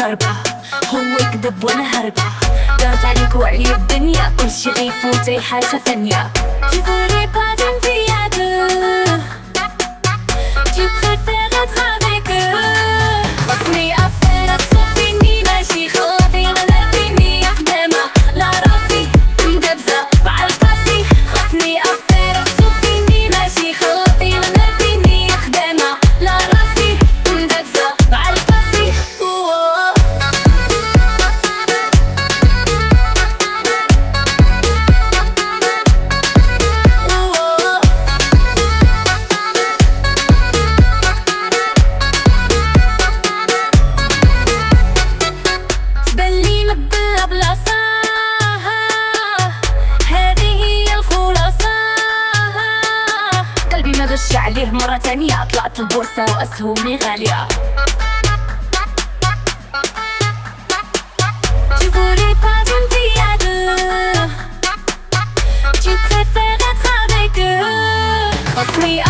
ضربة، هو يكذب وانا هربة. دارت عليك وعلي الدنيا، كل شي غيفوت اي حاجة ثانية. Tu voulais pas d'une vie à deux, tu préfères être avec eux. خصني أفكارك صفيني ماشي خاطي أنا فيني أخدامة لا راسي مدبزة بعالقاسي. خصني أفكارك صفيني ماشي خاطي أنا فيني أخدامة لا راسي مدبزة بعالقاسي. تبلي مبلة بلاصة، هذه هي الخلاصة. قلبي ما غش عليه مرة تانية، طلعت البورصة وأسهمي غالية. Tu voulais pas d'une vie à deux, tu préfères être avec eux. خصني